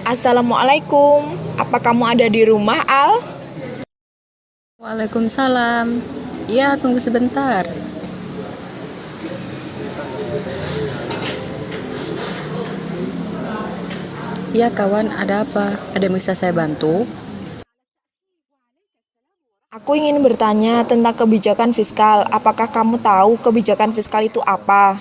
Assalamualaikum, apa kamu ada di rumah, Al? Waalaikumsalam. Iya, tunggu sebentar. Iya kawan, ada apa? Ada yang bisa saya bantu? Aku ingin bertanya tentang kebijakan fiskal. Apakah kamu tahu kebijakan fiskal itu apa?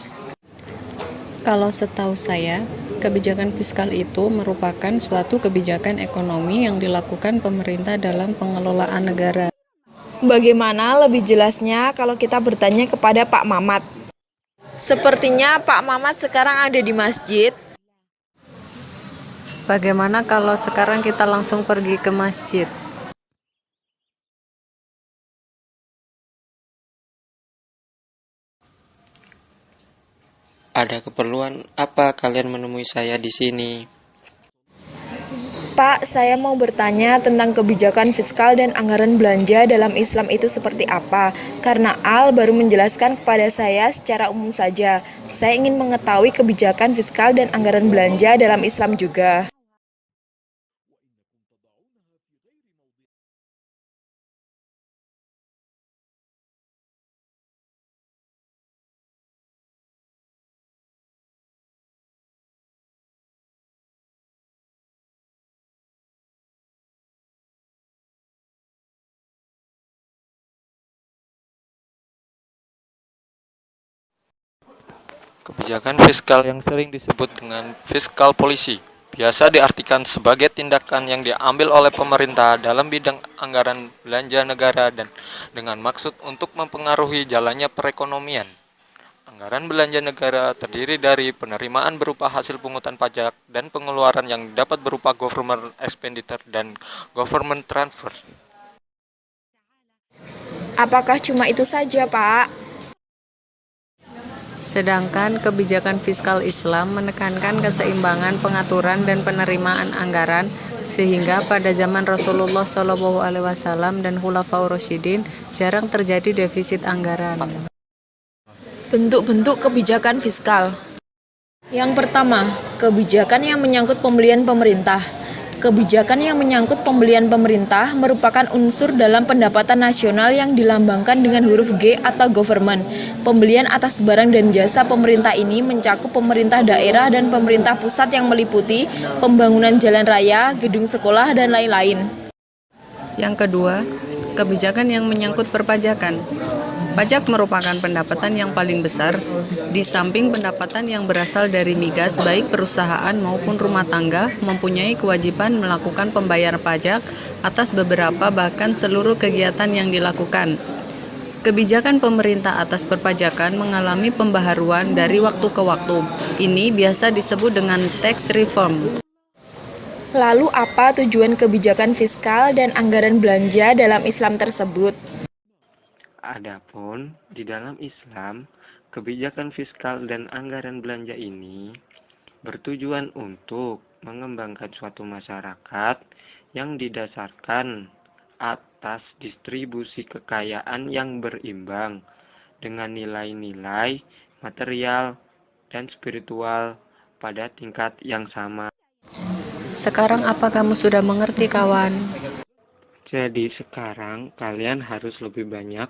Kalau setahu saya, kebijakan fiskal itu merupakan suatu kebijakan ekonomi yang dilakukan pemerintah dalam pengelolaan negara. Bagaimana lebih jelasnya kalau kita bertanya kepada Pak Mamat? Sepertinya Pak Mamat sekarang ada di masjid. Bagaimana kalau sekarang kita langsung pergi ke masjid? Ada keperluan apa kalian menemui saya di sini? Pak, saya mau bertanya tentang kebijakan fiskal dan anggaran belanja dalam Islam itu seperti apa. Karena Al baru menjelaskan kepada saya secara umum saja. Saya ingin mengetahui kebijakan fiskal dan anggaran belanja dalam Islam juga. Kebijakan fiskal yang sering disebut dengan fiskal policy biasa diartikan sebagai tindakan yang diambil oleh pemerintah dalam bidang anggaran belanja negara dan dengan maksud untuk mempengaruhi jalannya perekonomian. Anggaran belanja negara terdiri dari penerimaan berupa hasil pungutan pajak dan pengeluaran yang dapat berupa government expenditure dan government transfer. Apakah cuma itu saja, Pak? Sedangkan kebijakan fiskal Islam menekankan keseimbangan pengaturan dan penerimaan anggaran sehingga pada zaman Rasulullah SAW dan Khulafaur Rasyidin jarang terjadi defisit anggaran. Bentuk-bentuk kebijakan fiskal. Yang pertama, kebijakan yang menyangkut pembelian pemerintah. Kebijakan yang menyangkut pembelian pemerintah merupakan unsur dalam pendapatan nasional yang dilambangkan dengan huruf G atau government. Pembelian atas barang dan jasa pemerintah ini mencakup pemerintah daerah dan pemerintah pusat yang meliputi pembangunan jalan raya, gedung sekolah, dan lain-lain. Yang kedua, kebijakan yang menyangkut perpajakan. Pajak merupakan pendapatan yang paling besar, di samping pendapatan yang berasal dari migas baik perusahaan maupun rumah tangga mempunyai kewajiban melakukan pembayaran pajak atas beberapa bahkan seluruh kegiatan yang dilakukan. Kebijakan pemerintah atas perpajakan mengalami pembaharuan dari waktu ke waktu. Ini biasa disebut dengan tax reform. Lalu apa tujuan kebijakan fiskal dan anggaran belanja dalam Islam tersebut? Adapun di dalam Islam, kebijakan fiskal dan anggaran belanja ini bertujuan untuk mengembangkan suatu masyarakat yang didasarkan atas distribusi kekayaan yang berimbang dengan nilai-nilai material dan spiritual pada tingkat yang sama. Sekarang apa kamu sudah mengerti, kawan? Jadi sekarang kalian harus lebih banyak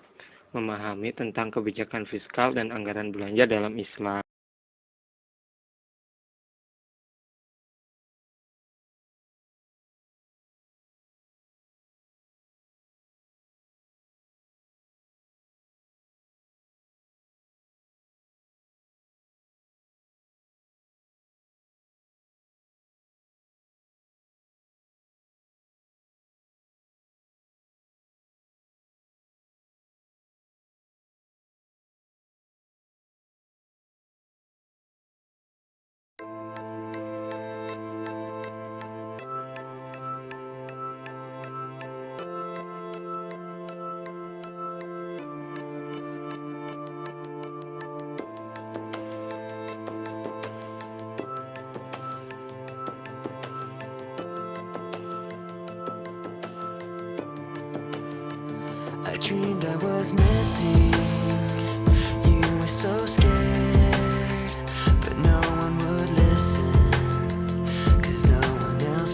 memahami tentang kebijakan fiskal dan anggaran belanja dalam Islam. I dreamed I was missing. You were so scared, but no one would listen, 'cause no one else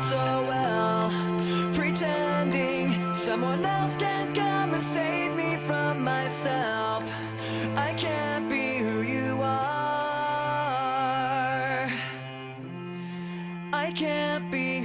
so well, pretending someone else can come and save me from myself. I can't be who you are. I can't be